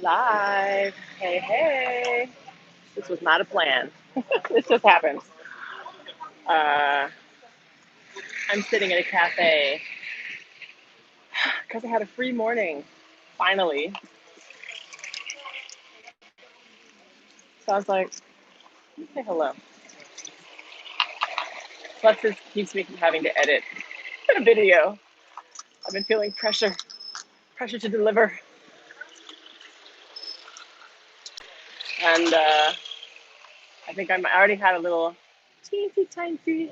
Live. Hey, hey. This was not a plan. This just happened. Uh, I'm sitting in a cafe because I had a free morning, finally. So I was like, let me say hello. Plus, this keeps me from having to edit a video. I've been feeling pressure to deliver. And I think I already had a little teensy tiny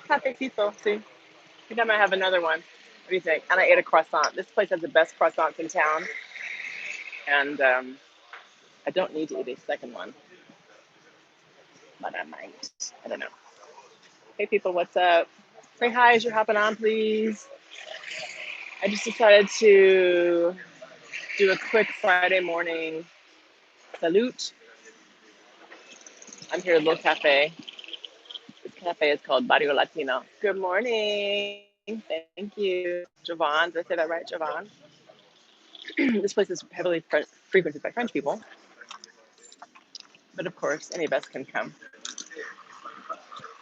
cafecito. See, I think I might have another one. What do you think? And I ate a croissant. This place has the best croissants in town. And I don't need to eat a second one, but I might. I don't know. Hey, people, what's up? Say hi as you're hopping on, please. I just decided to do a quick Friday morning salute. I'm here at a little cafe. This cafe is called Barrio Latino. Good morning. Thank you. Javon, did I say that right, Javon? This place is heavily frequented by French people. But of course, any of us can come.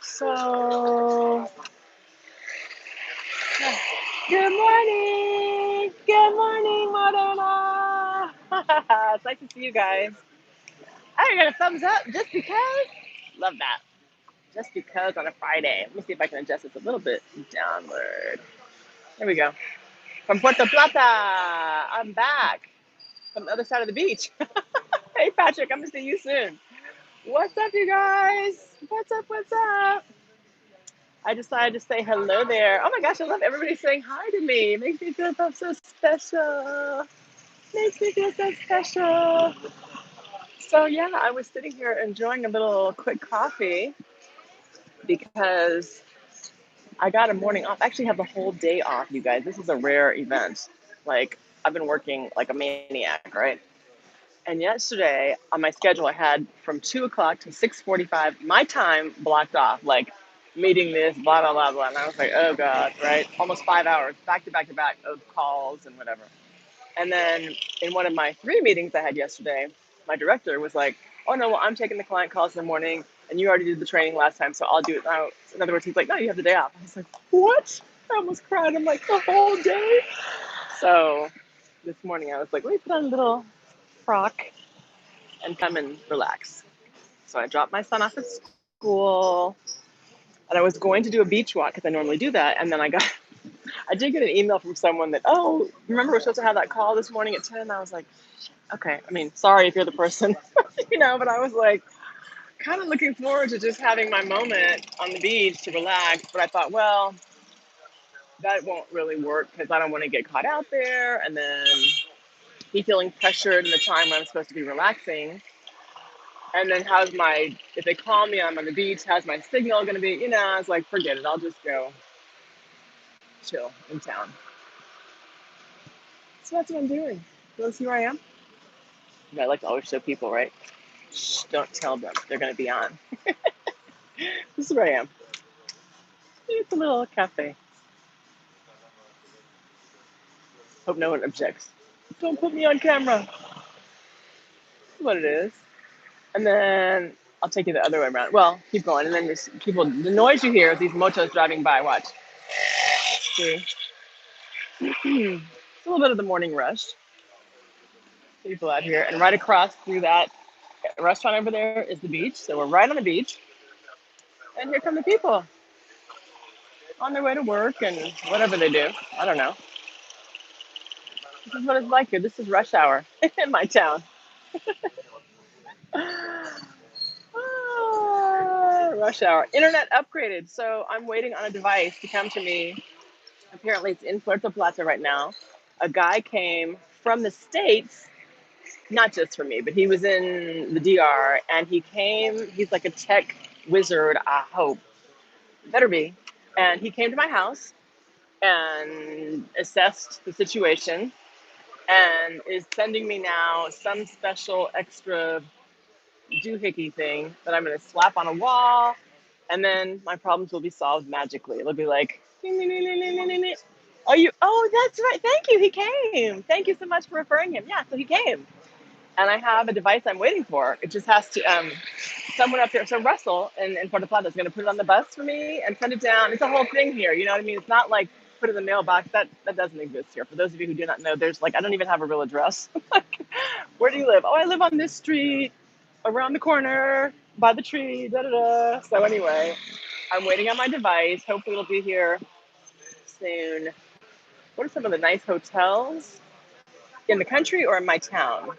So, good morning. Good morning, Morena. It's nice to see you guys. I got a thumbs up just because. Love that. Just because on a Friday. Let me see if I can adjust this a little bit downward. There we go. From Puerto Plata. I'm back from the other side of the beach. Hey, Patrick, I'm going to see you soon. What's up, you guys? What's up? What's up? I decided to say hello there. Oh my gosh, I love everybody saying hi to me. It makes me feel so special. Makes me feel so special. So yeah, I was sitting here enjoying a little quick coffee because I got a morning off. I actually have the whole day off, you guys. This is a rare event. Like, I've been working like a maniac, right? And yesterday on my schedule, I had from 2 o'clock to 6:45, my time blocked off, like meeting this, blah, blah, blah, blah. And I was like, oh God, right? Almost 5 hours, back to back to back of calls and whatever. And then in one of my 3 meetings I had yesterday, my director was like, oh no, well, I'm taking the client calls in the morning and you already did the training last time, so I'll do it now. In other words, he's like, no, you have the day off. I was like, what? I almost cried. I'm like, the whole day? So this morning I was like, let me put on a little frock and come and relax. So I dropped my son off at school and I was going to do a beach walk because I normally do that. And then I did get an email from someone that, oh, remember we're supposed to have that call this morning at 10? And I was like, okay, I mean, sorry if you're the person, but I was like, kind of looking forward to just having my moment on the beach to relax. But I thought, well, that won't really work because I don't want to get caught out there and then be feeling pressured in the time when I'm supposed to be relaxing. And then if they call me, I'm on the beach, how's my signal going to be? I was like, forget it. I'll just go chill in town. So that's what I'm doing. You want to see where I am? I like to always show people, right? Shh, don't tell them. They're going to be on. This is where I am. It's a little cafe. Hope no one objects. Don't put me on camera. That's what it is. And then I'll take you the other way around. Well, keep going. And then there's people, the noise you hear is these motos driving by. Watch. See? It's a little bit of the morning rush. People out here. And right across through that restaurant over there is the beach. So we're right on the beach. And here come the people on their way to work and whatever they do. I don't know. This is what it's like here. This is rush hour in my town. Rush hour. Internet upgraded. So I'm waiting on a device to come to me. Apparently it's in Puerto Plata right now. A guy came from the States, not just for me, but he was in the DR and he's like a tech wizard, I hope. Better be. And he came to my house and assessed the situation and is sending me now some special extra doohickey thing that I'm going to slap on a wall, and then my problems will be solved magically. It'll be like, oh, that's right. Thank you. He came. Thank you so much for referring him. Yeah, so he came. and I have a device I'm waiting for. It just has to, someone up here. So Russell in Puerto Plata is going to put it on the bus for me and send it down. It's a whole thing here. You know what I mean? It's not like put it in the mailbox. That doesn't exist here. For those of you who do not know, there's like, I don't even have a real address. Where do you live? Oh, I live on this street, around the corner, by the tree, da da da. So anyway, I'm waiting on my device. Hopefully it'll be here soon. What are some of the nice hotels in the country or in my town?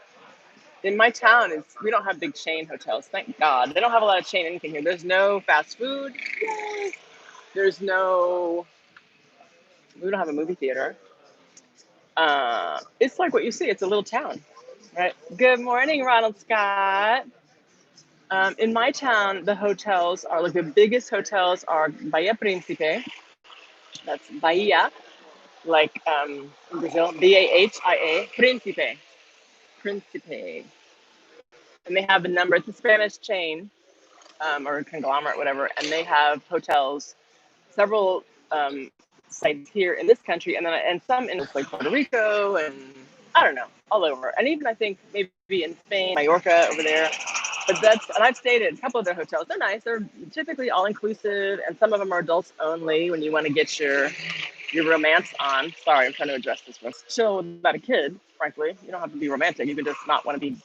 In my town, we don't have big chain hotels. Thank God. They don't have a lot of chain anything here. There's no fast food. Yay. There's no, we don't have a movie theater. It's like what you see. It's a little town, right? Good morning, Ronald Scott. In my town, the hotels are like the biggest hotels are Bahia Principe. That's Bahia, like in Brazil, Bahia, Principe, Principe. And they have a number. It's a Spanish chain or a conglomerate, whatever. And they have hotels, several sites here in this country, and some in like Puerto Rico and I don't know, all over. And even I think maybe in Spain, Mallorca over there. But and I've stayed at a couple of their hotels. They're nice. They're typically all inclusive, and some of them are adults only when you want to get your romance on. Sorry, I'm trying to address this one. Chill about a kid, frankly. You don't have to be romantic. You can just not want to be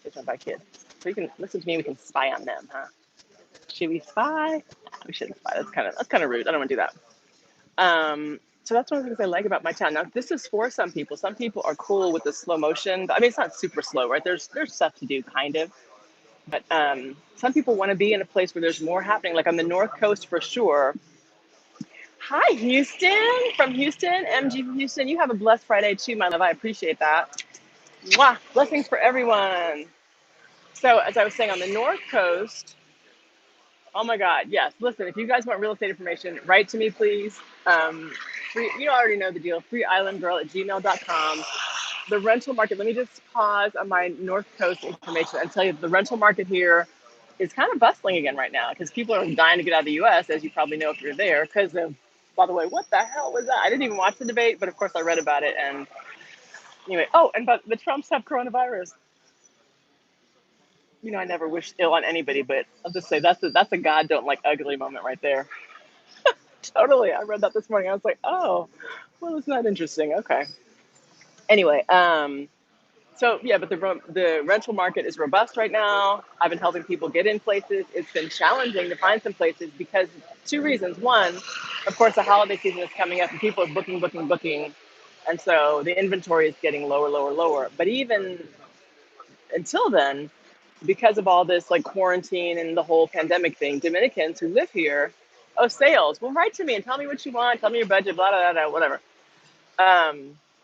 taken by a kid. So you can listen to me. We can spy on them, huh? Should we spy? We shouldn't spy. That's kind of rude. I don't want to do that. So that's one of the things I like about my town. Now, this is for some people. Some people are cool with the slow motion. I mean, it's not super slow, right? There's stuff to do, kind of. But some people want to be in a place where there's more happening, like on the North Coast for sure. Hi, Houston. From Houston, MG from Houston. You have a blessed Friday too, my love. I appreciate that. Mwah. Blessings for everyone. So as I was saying, on the North Coast, oh my God, yes. Listen, if you guys want real estate information, write to me, please. You already know the deal, freeislandgirl@gmail.com. The rental market, let me just pause on my North Coast information and tell you the rental market here is kind of bustling again right now because people are dying to get out of the US, as you probably know if you're there, because of, by the way, what the hell was that? I didn't even watch the debate, but of course I read about it. And anyway, but the Trumps have coronavirus. You know, I never wish ill on anybody, but I'll just say that's a God don't like ugly moment right there. Totally. I read that this morning. I was like, oh, well, isn't that interesting? Okay. Anyway, so yeah, but the rental market is robust right now. I've been helping people get in places. It's been challenging to find some places because two reasons. One, of course, the holiday season is coming up and people are booking. And so the inventory is getting lower. But even until then, because of all this like quarantine and the whole pandemic thing, Dominicans who live here, oh, sales, well, write to me and tell me what you want, tell me your budget, blah, blah, blah, whatever.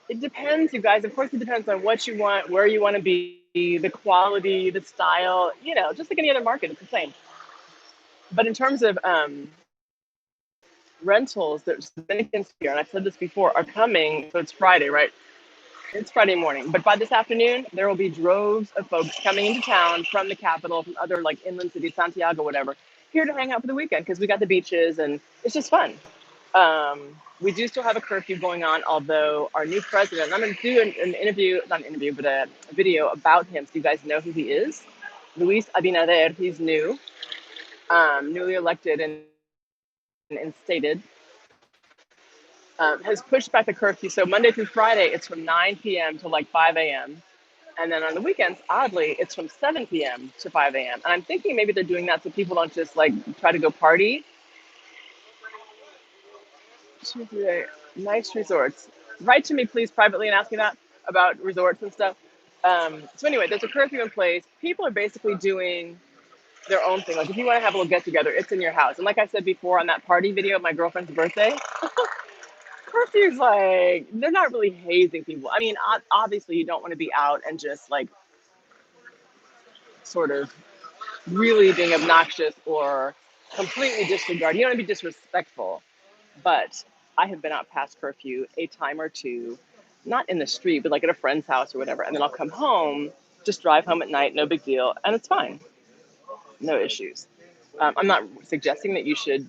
It depends, you guys. Of course, it depends on what you want, where you want to be, the quality, the style, just like any other market, it's the same. But in terms of rentals, there's Dominicans here, and I've said this before, are coming. So it's Friday, right? It's Friday morning, but by this afternoon, there will be droves of folks coming into town from the capital, from other like inland cities, Santiago, whatever, here to hang out for the weekend because we got the beaches and it's just fun. We do still have a curfew going on, although our new president, I'm going to do an interview, not an interview, but a video about him so you guys know who he is. Luis Abinader, he's new, newly elected and instated. Has pushed back the curfew. So Monday through Friday, it's from 9 p.m. to like 5 a.m. And then on the weekends, oddly, it's from 7 p.m. to 5 a.m. And I'm thinking maybe they're doing that so people don't just like try to go party. Nice resorts. Write to me, please, privately and ask me that about resorts and stuff. So anyway, there's a curfew in place. People are basically doing their own thing. Like if you want to have a little get together, it's in your house. And like I said before on that party video of my girlfriend's birthday, curfew's like, they're not really hazing people. I mean, obviously you don't want to be out and just like sort of really being obnoxious or completely disregard. You don't want to be disrespectful. But I have been out past curfew a time or two, not in the street, but like at a friend's house or whatever. And then I'll come home, just drive home at night, no big deal. And it's fine. No issues. I'm not suggesting that you should,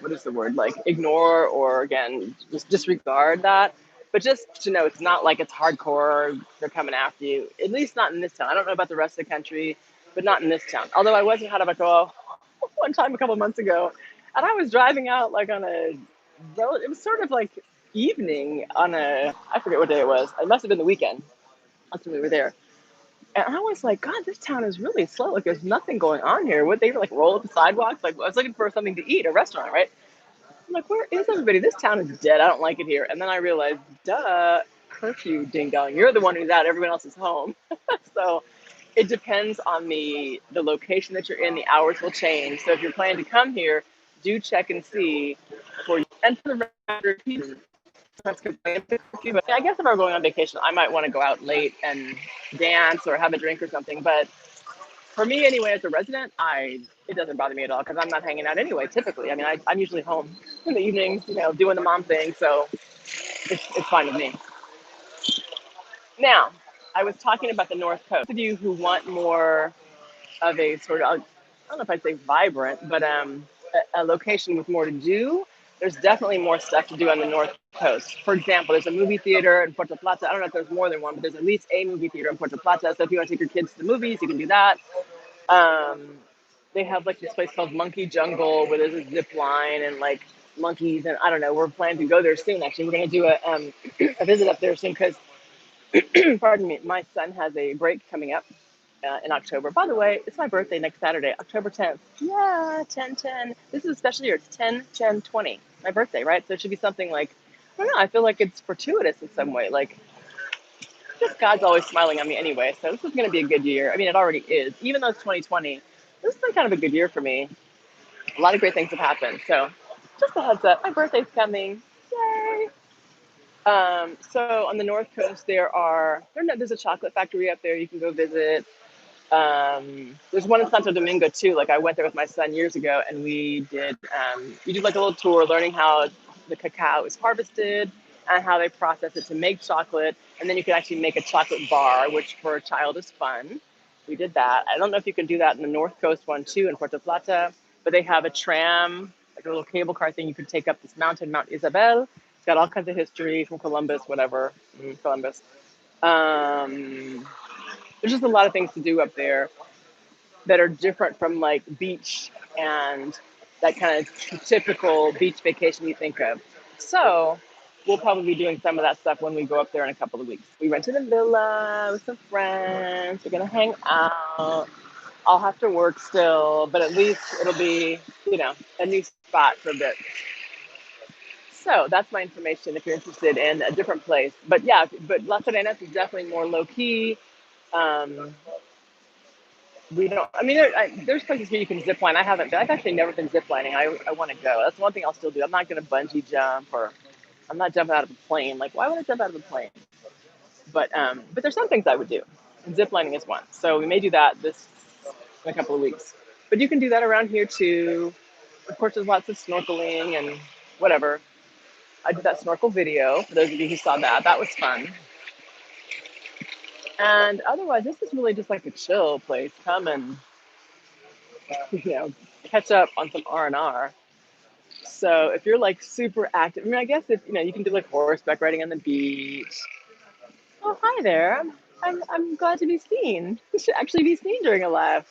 what is the word, like ignore or again, just disregard that. But just to know, it's not like it's hardcore, they're coming after you, at least not in this town. I don't know about the rest of the country, but not in this town. Although I was in Jarabacoa one time a couple months ago, and I was driving out like on a, it was sort of like evening on a, I forget what day it was. It must have been the weekend. That's when we were there. And I was like, God, this town is really slow. Like, there's nothing going on here. Would they like roll up the sidewalks? Like, I was looking for something to eat, a restaurant, right? I'm like, where is everybody? This town is dead. I don't like it here. And then I realized, duh, curfew, ding dong. You're the one who's out. Everyone else is home. So it depends on the location that you're in. The hours will change. So if you're planning to come here, do check and see for you. And for the record, I guess if I were going on vacation, I might want to go out late and dance or have a drink or something. But for me, anyway, as a resident, it doesn't bother me at all because I'm not hanging out anyway. Typically, I mean, I'm usually home in the evenings, doing the mom thing. So it's fine with me. Now, I was talking about the North Coast. Those of you who want more of a sort of, I don't know if I'd say vibrant, but a location with more to do, there's definitely more stuff to do on the North Coast. For example, there's a movie theater in Puerto Plata. I don't know if there's more than one, but there's at least a movie theater in Puerto Plata. So if you want to take your kids to the movies, you can do that. They have like this place called Monkey Jungle where there's a zip line and like monkeys. And I don't know, we're planning to go there soon. Actually, we're going to do a visit up there soon because, pardon me, my son has a break coming up in October. By the way, it's my birthday next Saturday, October 10th. Yeah, 10/10. This is a special year. It's 10/10/20. My birthday, right? So it should be something like, I don't know, I feel like it's fortuitous in some way. Like, just God's always smiling on me anyway. So this is going to be a good year. I mean, it already is. Even though it's 2020, this has been kind of a good year for me. A lot of great things have happened. So just a heads up, my birthday's coming. Yay! So on the North Coast, there's a chocolate factory up there you can go visit. There's one in Santo Domingo too. Like I went there with my son years ago, and we did like a little tour, learning how the cacao is harvested and how they process it to make chocolate, and then you can actually make a chocolate bar, which for a child is fun. We did that. I don't know if you can do that in the North Coast one too, in Puerto Plata, but they have a tram, like a little cable car thing. You can take up this mountain, Mount Isabel. It's got all kinds of history from Columbus, whatever, Columbus. There's just a lot of things to do up there that are different from like beach and that kind of typical beach vacation you think of. So we'll probably be doing some of that stuff when we go up there in a couple of weeks. We rented a villa with some friends. We're going to hang out. I'll have to work still, but at least it'll be, a new spot for a bit. So that's my information if you're interested in a different place. But yeah, but Las Arenas is definitely more low key. We don't. I mean, there's places where you can zip line. I haven't been. I've actually never been zip lining. I want to go. That's one thing I'll still do. I'm not going to bungee jump or I'm not jumping out of a plane. Like, why would I jump out of a plane? But there's some things I would do, and zip lining is one. So we may do that this in a couple of weeks. But you can do that around here too. Of course, there's lots of snorkeling and whatever. I did that snorkel video for those of you who saw that. That was fun. And otherwise, this is really just like a chill place. Come and catch up on some R&R. So if you're like super active, I mean, I guess if you can do like horseback riding on the beach. Oh, hi there. I'm glad to be seen. You should actually be seen during a live.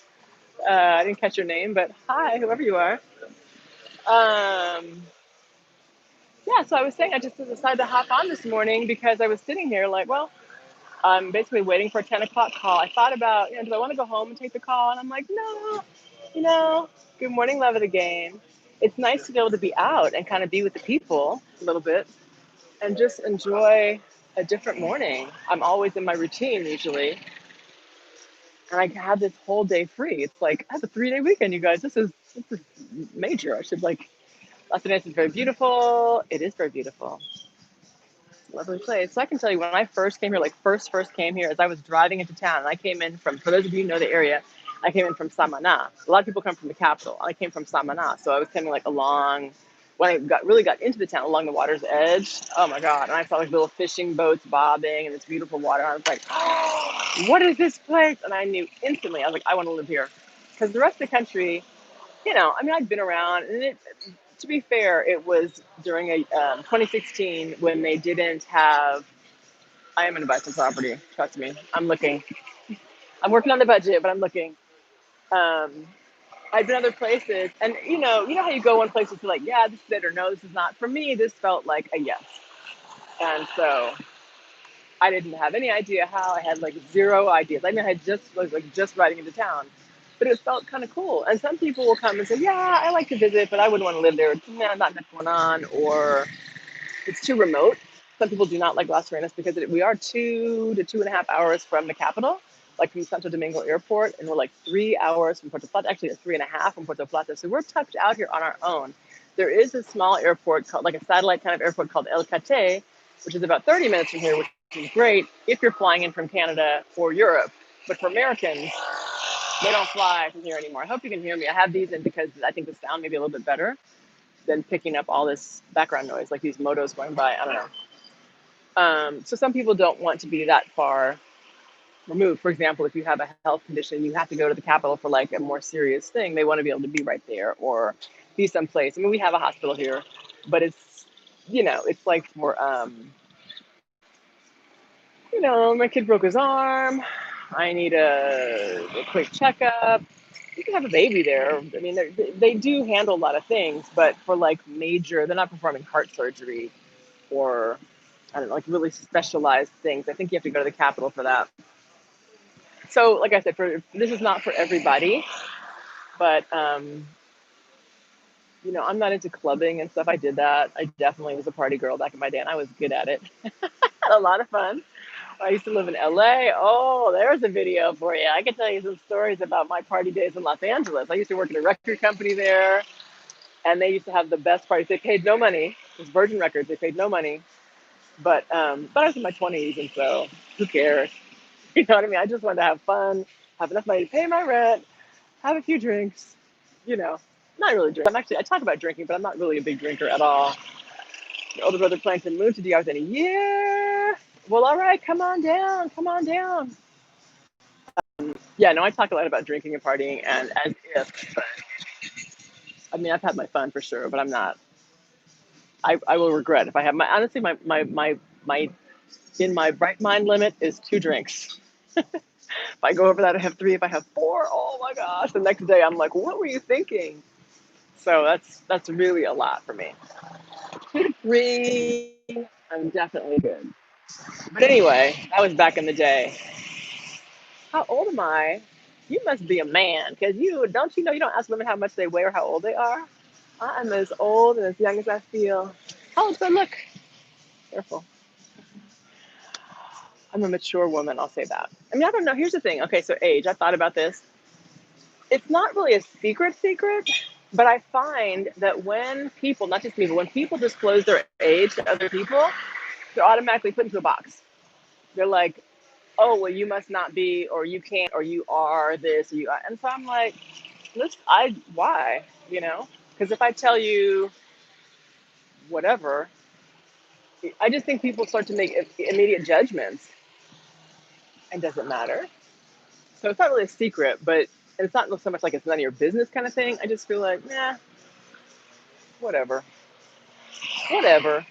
I didn't catch your name, but hi, whoever you are. Yeah, so I was saying I just decided to hop on this morning because I was sitting here like, well, I'm basically waiting for a 10 o'clock call. I thought about, do I want to go home and take the call? And I'm like, no, good morning, love of the game. It's nice to be able to be out and kind of be with the people a little bit and just enjoy a different morning. I'm always in my routine usually. And I had this whole day free. It's like, I have a 3-day weekend, you guys. This is major. I should Las Vegas is very beautiful. It is very beautiful. Lovely place. So I can tell you when I first came here, like first came here, as I was driving into town, and I came in from, for those of you who know the area, I came in from Samana. A lot of people come from the capital. I came from Samana. So I was coming like along, when I really got into the town, along the water's edge. Oh my God. And I saw like little fishing boats bobbing and this beautiful water. And I was like, oh, what is this place? And I knew instantly, I was like, I want to live here. Because the rest of the country, I mean, I've been around and to be fair, it was during a 2016 when they didn't have. I am going to buy some property. Trust me. I'm looking. I'm working on the budget, but I'm looking. Um, I've been other places, and how you go one place and feel like, yeah, this is it, or no, this is not. For me, this felt like a yes, and so I didn't have any idea how. I had like zero ideas. I mean, I had was like just riding into town, but it felt kind of cool. And some people will come and say, yeah, I like to visit, but I wouldn't want to live there. Nah, not much going on, or it's too remote. Some people do not like Las Vegas because we are 2 to 2.5 hours from the capital, like from Santo Domingo Airport, and we're like 3 hours from Puerto Plata. Actually, 3.5 from Puerto Plata. So we're tucked out here on our own. There is a small airport called, like a satellite kind of airport called El Cate, which is about 30 minutes from here, which is great if you're flying in from Canada or Europe. But for Americans, they don't fly from here anymore. I hope you can hear me. I have these in because I think the sound may be a little bit better than picking up all this background noise, like these motos going by. I don't know. So some people don't want to be that far removed. For example, if you have a health condition, you have to go to the capital for like a more serious thing. They want to be able to be right there or be someplace. I mean, we have a hospital here, but it's, it's like for, my kid broke his arm. I need a quick checkup. You can have a baby there. I mean, they do handle a lot of things, but for like major, they're not performing heart surgery or I don't know, like really specialized things. I think you have to go to the capital for that. So, like I said, this is not for everybody, but I'm not into clubbing and stuff. I did that. I definitely was a party girl back in my day, and I was good at it. Had a lot of fun. I used to live in LA. Oh, there's a video for you. I can tell you some stories about my party days in Los Angeles. I used to work at a record company there, and they used to have the best parties. They paid no money. It was Virgin Records. They paid no money. But I was in my 20s, and so who cares? You know what I mean? I just wanted to have fun, have enough money to pay my rent, have a few drinks, not really drink. I talk about drinking, but I'm not really a big drinker at all. Your older brother Plankton moved to DR within a year. Well, all right, come on down, come on down. Yeah, no, I talk a lot about drinking and partying, and as if, but I mean, I've had my fun for sure, but I'm not. I will regret if I have honestly, my in my right mind limit is 2 drinks. If I go over that, I have 3. If I have 4, oh my gosh, the next day I'm like, what were you thinking? So that's really a lot for me. 2 to 3, I'm definitely good. But anyway, that was back in the day. How old am I? You must be a man, because you don't ask women how much they weigh or how old they are. I'm as old and as young as I feel. How old do I look? Careful. I'm a mature woman, I'll say that. I mean, I don't know. Here's the thing. Okay, so age. I thought about this. It's not really a secret, but I find that when people, not just me, but when people disclose their age to other people, they're automatically put into a box. They're like, oh, well, you must not be, or you can't, or you are this, or you are. And so I'm like, why? Because if I tell you whatever, I just think people start to make immediate judgments, and doesn't matter. So it's not really a secret, but it's not so much like it's none of your business kind of thing. I just feel like, nah, whatever. Whatever.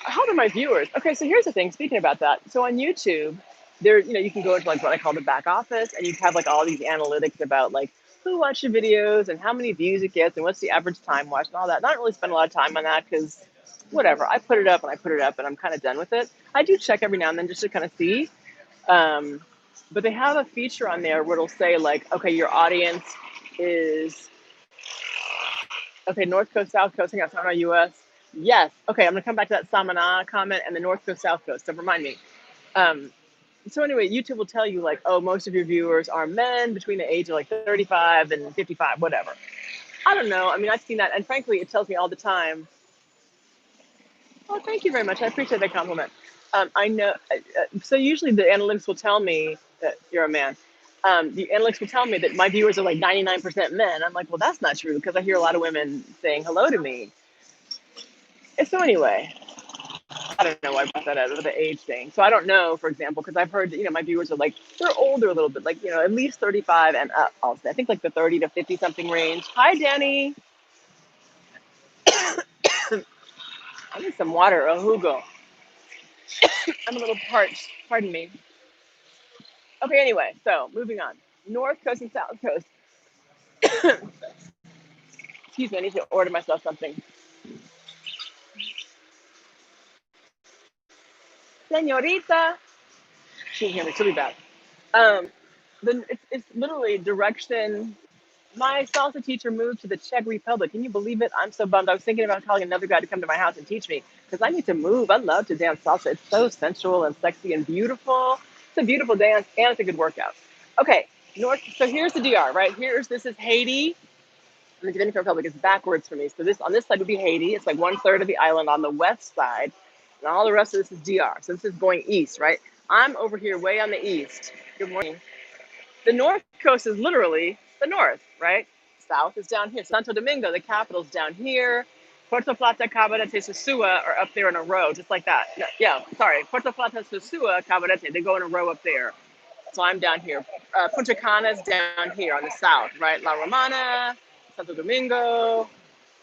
How are my viewers? Okay, so here's the thing. Speaking about that, so on YouTube, there, you can go into like what I call the back office, and you have like all these analytics about like who watched your videos and how many views it gets and what's the average time watched and all that. And I don't really spend a lot of time on that because whatever. I put it up and I'm kind of done with it. I do check every now and then just to kind of see. But they have a feature on there where it'll say like, okay, your audience is okay, North Coast, South Coast, hang on, Samana, US. Yes. Okay, I'm gonna come back to that Samana comment and the North Coast, South Coast. So remind me. So anyway, YouTube will tell you like, oh, most of your viewers are men between the age of like 35 and 55, whatever. I don't know. I mean, I've seen that, and frankly, it tells me all the time. Oh, thank you very much. I appreciate that compliment. I know. So usually the analytics will tell me that you're a man. The analytics will tell me that my viewers are like 99% men. I'm like, well, that's not true because I hear a lot of women saying hello to me. And so anyway, I don't know why I brought that out of the age thing. So I don't know, for example, because I've heard, my viewers are like, they're older a little bit, like, at least 35 and up. I think like the 30 to 50 something range. Hi, Danny. I need some water, a jugo. I'm a little parched. Pardon me. Okay, anyway, so moving on. North Coast and South Coast. Excuse me, I need to order myself something. Senorita. She can hear me, she'll be back. Um, it's literally direction. My salsa teacher moved to the Czech Republic. Can you believe it? I'm so bummed. I was thinking about calling another guy to come to my house and teach me because I need to move. I love to dance salsa. It's so sensual and sexy and beautiful. It's a beautiful dance and it's a good workout. Okay, North. So here's the DR, right? This is Haiti. And the Dominican Republic is backwards for me. So this on this side would be Haiti. It's like 1/3 of the island on the west side, and all the rest of this is DR. So this is going east, right? I'm over here way on the east. Good morning. The north coast is literally the north, right? South is down here. Santo Domingo, the capital's down here. Puerto Plata, Cabarete, Sosua are up there in a row, just like that. No, yeah, sorry. Puerto Plata, Sosua, Cabarete, they go in a row up there. So I'm down here. Punta Cana's down here on the south, right? La Romana, Santo Domingo,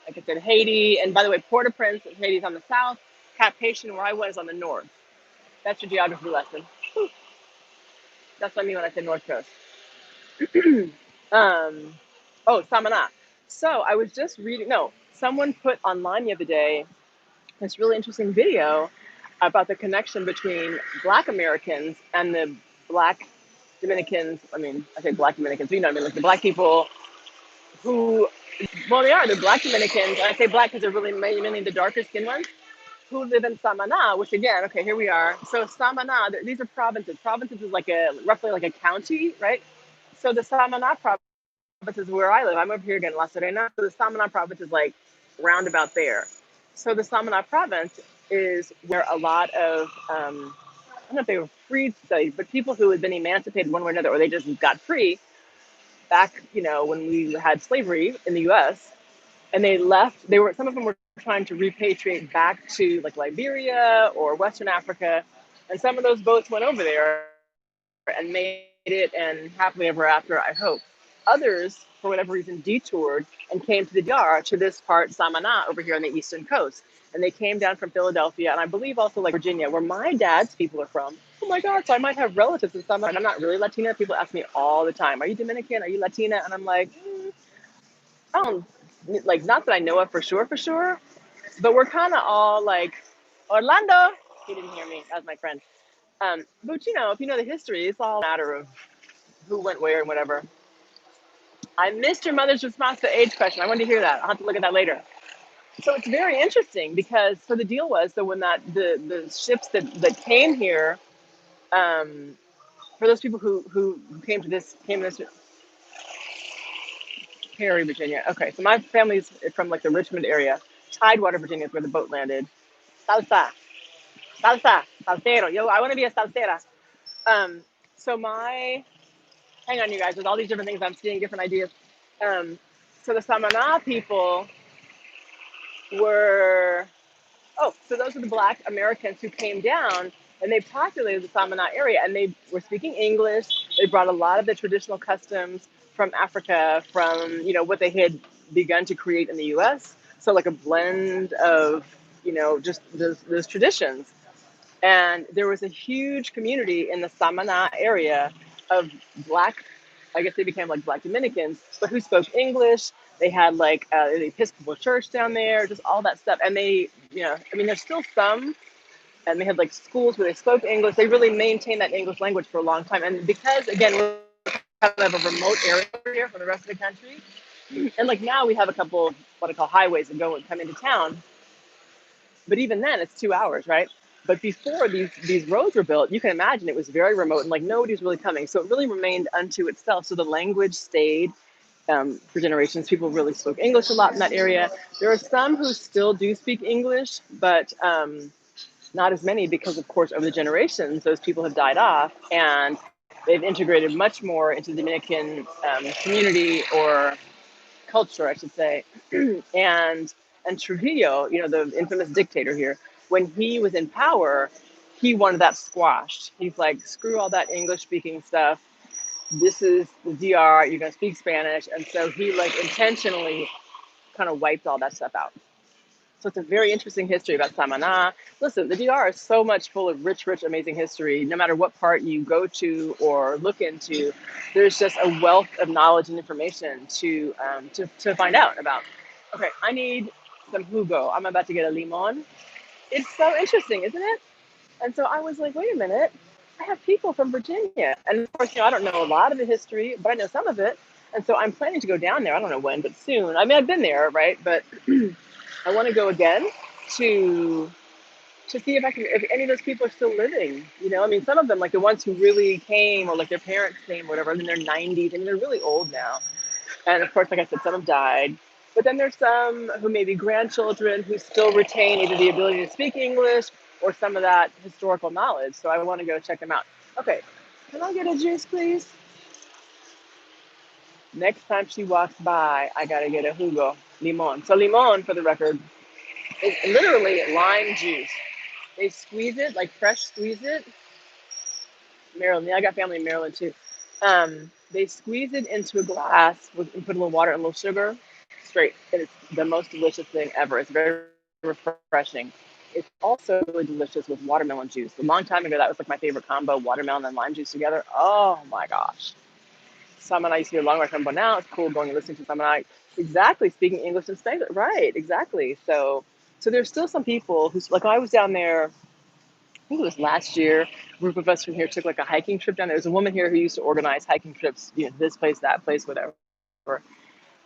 like I said, Haiti. And by the way, Port-au-Prince, Haiti's on the south. Cap-Haitian, where I was, on the north. That's your geography lesson. Whew. That's what I mean when I say North Coast. um, oh, Samana. So I was just reading, no, someone put online the other day this really interesting video about the connection between Black Americans and the Black Dominicans. I mean, I say Black Dominicans, but you know what I mean, like the Black people who, well, they are, they're Black Dominicans. And I say Black because they're really mainly the darker skinned ones who live in Samana, which again, okay, here we are. So Samana, these are provinces. Provinces is like roughly like a county, right? So the Samana province is where I live. I'm over here again, La Serena. So the Samana province is like roundabout there. So the Samana province is where a lot of, I don't know if they were freed slaves, but people who had been emancipated one way or another, or they just got free back, when we had slavery in the US, and they left. Some of them were trying to repatriate back to like Liberia or Western Africa, and some of those boats went over there and made it, and happily ever after, I hope. Others, for whatever reason, detoured and came to the DR, to this part, Samana, over here on the eastern coast. And they came down from Philadelphia, and I believe also like Virginia, where my dad's people are from. Oh my God, so I might have relatives in Samana. And I'm not really Latina. People ask me all the time, are you Dominican? Are you Latina? And I'm like, I don't, like, not that I know of for sure, but we're kind of all like, Orlando. He didn't hear me. That was my friend. But if you know the history, it's all a matter of who went where and whatever. I missed your mother's response to the age question. I wanted to hear that. I'll have to look at that later. So it's very interesting because the deal was, so when the ships that came here, um, for those people who came to this Perry, Virginia. Okay, so my family's from like the Richmond area. Tidewater, Virginia is where the boat landed. Salsa, salsa, salsero. Yo, I want to be a salsera. Um, so hang on, you guys. There's all these different things. I'm seeing different ideas. Um, so the Samana people were, so those are the Black Americans who came down and they populated the Samana area, and they were speaking English. They brought a lot of the traditional customs from Africa, from what they had begun to create in the U.S. So like a blend of just those traditions. And there was a huge community in the Samana area of Black, I guess they became like Black Dominicans, but who spoke English. They had like the Episcopal Church down there, just all that stuff. And they, I mean, there's still some, and they had like schools where they spoke English. They really maintained that English language for a long time. And because, again, we're kind of a remote area here from the rest of the country, and like now we have a couple what I call highways that go and come into town. But even then, it's 2 hours, right? But before these roads were built, you can imagine it was very remote and like nobody's really coming. So it really remained unto itself. So the language stayed for generations. People really spoke English a lot in that area. There are some who still do speak English, but not as many because, of course, over the generations, those people have died off and they've integrated much more into the Dominican community or culture, I should say. and Trujillo, the infamous dictator here, when he was in power, he wanted that squashed. He's like, screw all that English speaking stuff. This is the DR, you're gonna speak Spanish. And so he like intentionally kind of wiped all that stuff out. So it's a very interesting history about Samana. Listen, the DR is so much full of rich, rich, amazing history. No matter what part you go to or look into, there's just a wealth of knowledge and information to find out about. Okay, I need some jugo. I'm about to get a limon. It's so interesting, isn't it? And so I was like, wait a minute, I have people from Virginia. And of course, I don't know a lot of the history, but I know some of it. And so I'm planning to go down there. I don't know when, but soon. I mean, I've been there, right? But I want to go again to to see if any of those people are still living. I mean, some of them, like the ones who really came, or like their parents came, or whatever, in their 90s. I mean, they're really old now. And of course, like I said, some have died. But then there's some who may be grandchildren who still retain either the ability to speak English or some of that historical knowledge. So I want to go check them out. Okay, can I get a juice, please? Next time she walks by, I gotta get a jugo, limon. So limon, for the record, is literally lime juice. They squeeze it, like fresh squeeze it. Maryland, yeah, I got family in Maryland too. They squeeze it into a glass and put a little water and a little sugar, straight. And it's the most delicious thing ever. It's very refreshing. It's also really delicious with watermelon juice. A long time ago, that was like my favorite combo, watermelon and lime juice together. Oh my gosh. Samana used to be a long way from, but now it's cool going and listening to Samana. Exactly, speaking English and Spanish. Right, exactly. So there's still some people who's like, I was down there, I think it was last year. A group of us from here took like a hiking trip down there. There's a woman here who used to organize hiking trips, this place, that place, whatever.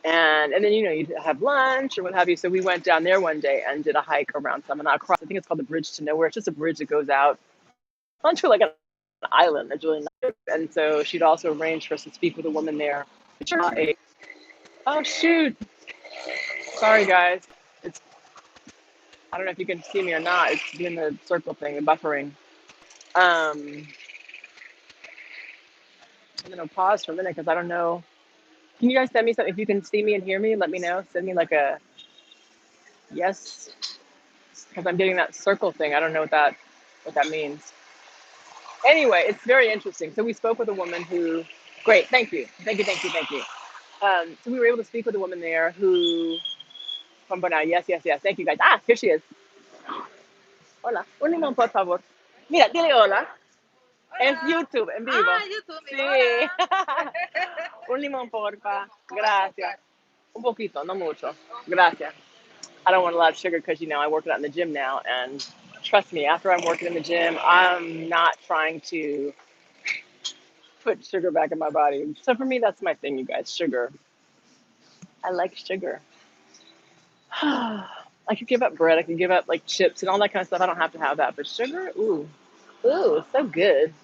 And then you'd have lunch or what have you. So we went down there one day and did a hike around Samana across. I think it's called the Bridge to Nowhere. It's just a bridge that goes out onto like an island. That's really nice. And so she'd also arranged for us to speak with a woman there. Oh shoot! Sorry guys. It's I don't know if you can see me or not. It's doing the circle thing, the buffering. I'm gonna pause for a minute because I don't know. Can you guys send me something? If you can see me and hear me, let me know. Send me like a yes, because I'm getting that circle thing. I don't know what that means. Anyway, it's very interesting. So we spoke with a woman who, great, thank you, thank you, thank you, thank you. So we were able to speak with a woman there who, from Bonao, yes, yes, yes, thank you guys. Ah, here she is. Hola, un limón, por favor. Mira, dile hola. Es YouTube, en vivo. Ah, YouTube. Sí. Hola. Un limón, porfa. Gracias. Un poquito, no mucho. Gracias. I don't want a lot of sugar because, I work out in the gym now. And trust me, after I'm working in the gym, I'm not trying to put sugar back in my body. So for me, that's my thing, you guys, sugar. I like sugar. I could give up bread. I could give up like chips and all that kind of stuff. I don't have to have that. But sugar, ooh, so good.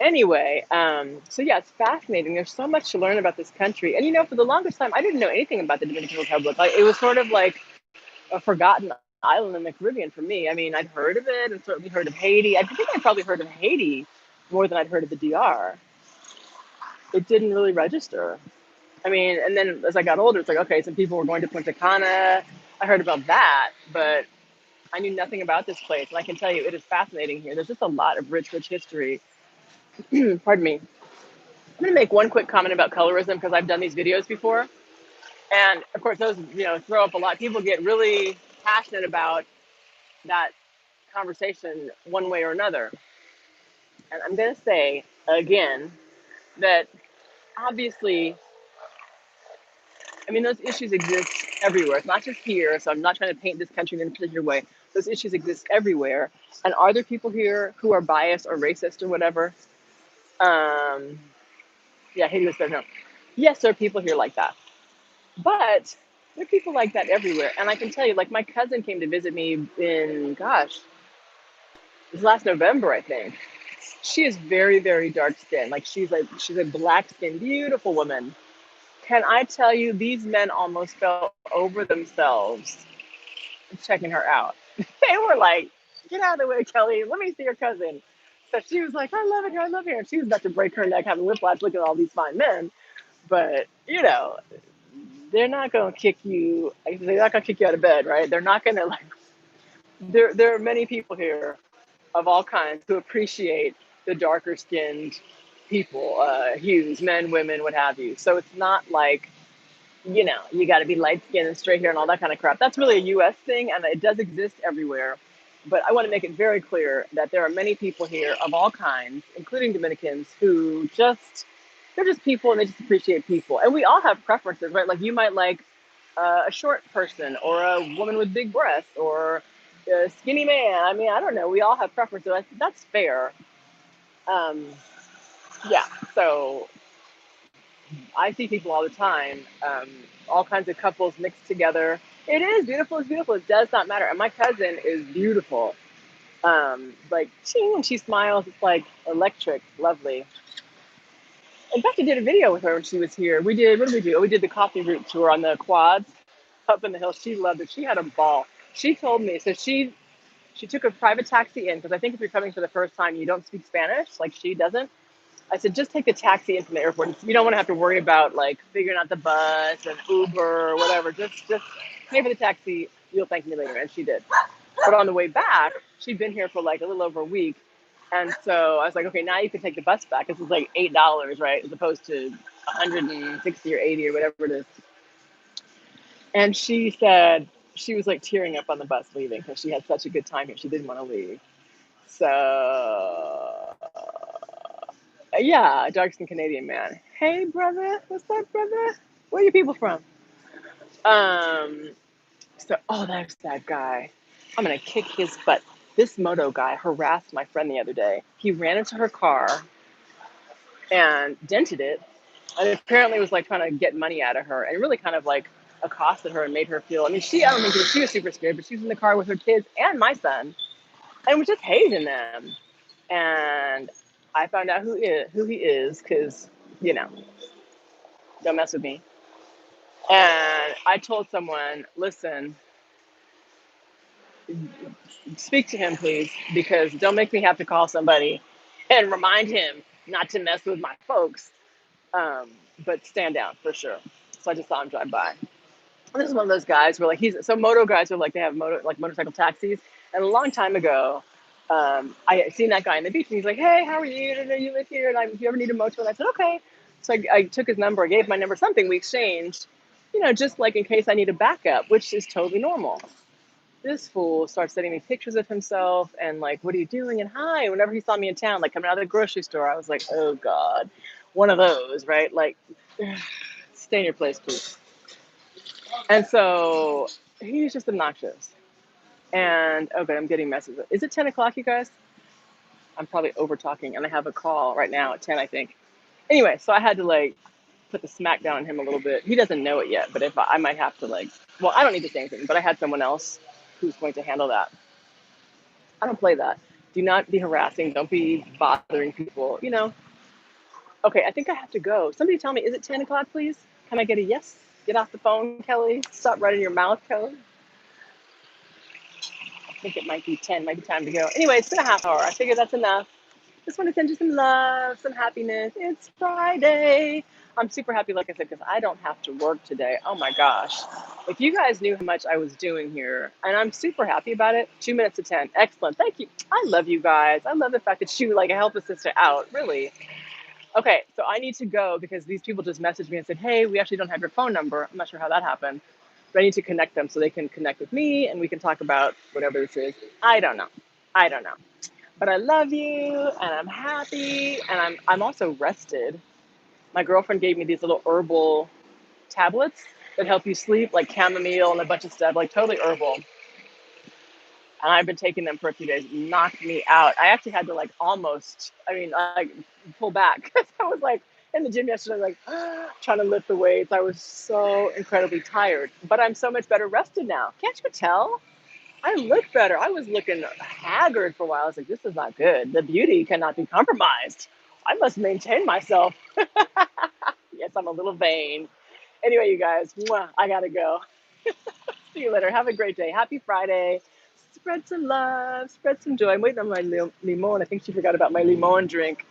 Anyway, so yeah, it's fascinating. There's so much to learn about this country. And for the longest time, I didn't know anything about the Dominican Republic. Like, it was sort of like a forgotten island in the Caribbean for me. I mean, I'd heard of it and certainly heard of Haiti. I think I probably heard of Haiti more than I'd heard of the DR. It didn't really register. I mean, and then as I got older, it's like, okay, some people were going to Punta Cana. I heard about that, but I knew nothing about this place. And I can tell you, it is fascinating here. There's just a lot of rich, rich history. Pardon me. I'm going to make one quick comment about colorism because I've done these videos before. And of course, those, throw up a lot. People get really passionate about that conversation one way or another. And I'm going to say again that obviously, I mean, those issues exist everywhere. It's not just here. So I'm not trying to paint this country in a particular way. Those issues exist everywhere. And are there people here who are biased or racist or whatever? Yeah, Haiti said no. Yes, there are people here like that. But there are people like that everywhere. And I can tell you, like my cousin came to visit me in, gosh, it was last November, I think. She is very, very dark skinned. Like she's a black skinned, beautiful woman. Can I tell you, these men almost fell over themselves checking her out. They were like, get out of the way, Kelly. Let me see your cousin. So she was like, I love it here. I love it here. And she was about to break her neck, having whiplash, looking at all these fine men. But, they're not going to kick you. They're not going to kick you out of bed, right? They're not going to there are many people here of all kinds who appreciate the darker skinned people, hues, men, women, what have you. So it's not like you know, you got to be light skinned and straight hair and all that kind of crap. That's really a US thing and it does exist everywhere. But I want to make it very clear that there are many people here of all kinds, including Dominicans, who just, they're just people and they just appreciate people. And we all have preferences, right? Like you might like a short person or a woman with big breasts or a skinny man. I mean, I don't know. We all have preferences. That's fair. Um, yeah. So I see people all the time, all kinds of couples mixed together. It is beautiful. It's beautiful. It does not matter. And my cousin is beautiful. Like when she smiles, it's like electric, lovely. In fact, I did a video with her when she was here. We did, what did we do? We did the coffee route tour on the quads up in the hills. She loved it. She had a ball. She told me, so she took a private taxi in because I think if you're coming for the first time, you don't speak Spanish, like she doesn't. I said, just take the taxi in from the airport. You don't want to have to worry about like figuring out the bus and Uber or whatever. Just pay for the taxi. You'll thank me later. And she did. But on the way back, she'd been here for like a little over a week. And so I was like, okay, now you can take the bus back. This is like $8, right? As opposed to 160 or 80 or whatever it is. And she said she was like tearing up on the bus leaving because she had such a good time here. She didn't want to leave. So yeah, a dark skinned Canadian man. Hey brother, what's up, brother? Where are you people from? Um, oh, there's that guy. I'm gonna kick his butt. This moto guy harassed my friend the other day. He ran into her car and dented it, and apparently was like trying to get money out of her, and really kind of like accosted her and made her feel. I mean, I don't think she was super scared, but she was in the car with her kids and my son, and was just hazing them. And I found out who he is because you know, don't mess with me. And I told someone, listen, speak to him, please, because don't make me have to call somebody and remind him not to mess with my folks. Um, but stand down for sure. So I just saw him drive by. And this is one of those guys where like moto guys are like they have motorcycle taxis. And a long time ago, I had seen that guy on the beach and he's like, hey, how are you? I know you live here, and if you ever need a moto, and I said, okay. So I took his number, I gave my number, something we exchanged, you know, just like in case I need a backup, which is totally normal. This fool starts sending me pictures of himself and like, what are you doing? And hi, whenever he saw me in town, like coming out of the grocery store, I was like, oh God, one of those, right? Like, stay in your place, please. And so he's just obnoxious. And okay, I'm getting messages. Is it 10 o'clock, you guys? I'm probably over talking, and I have a call right now at 10, I think. Anyway, so I had to like put the smack down on him a little bit. He doesn't know it yet, but if I might have to like, well, I don't need to say anything, but I had someone else who's going to handle that. I don't play that. Do not be harassing. Don't be bothering people. You know. Okay, I think I have to go. Somebody tell me, is it 10 o'clock, please? Can I get a yes? Get off the phone, Kelly. Stop right in your mouth, Kelly. I think it might be 10. Might be time to go. Anyway, it's been a half hour. I figure that's enough. Just want to send you some love, some happiness. It's Friday. I'm super happy, like I said, because I don't have to work today. Oh my gosh. If you guys knew how much I was doing here, and I'm super happy about it. 2 minutes to 10. Excellent. Thank you. I love you guys. I love the fact that you like help a sister out. Really. Okay, so I need to go because these people just messaged me and said, hey, we actually don't have your phone number. I'm not sure how that happened. But I need to connect them so they can connect with me and we can talk about whatever this is. I don't know. But I love you and I'm happy and I'm also rested. My girlfriend gave me these little herbal tablets that help you sleep, like chamomile and a bunch of stuff, like totally herbal. And I've been taking them for a few days. Knocked me out. I actually had to like pull back. I was like in the gym yesterday, like trying to lift the weights. I was so incredibly tired, but I'm so much better rested now. Can't you tell? I look better. I was looking haggard for a while. I was like, this is not good. The beauty cannot be compromised. I must maintain myself. Yes, I'm a little vain. Anyway, you guys, I gotta go. See you later. Have a great day. Happy Friday. Spread some love, spread some joy. I'm waiting on my limon. I think she forgot about my limon drink.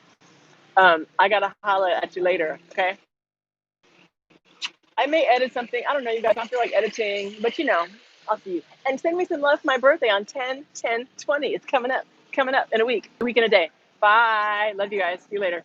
I gotta holla at you later, okay? I may edit something. I don't know, you guys. I don't feel like editing, but you know, I'll see you. And send me some love for my birthday on 10/10/20. It's coming up in a week and a day. Bye. Love you guys. See you later.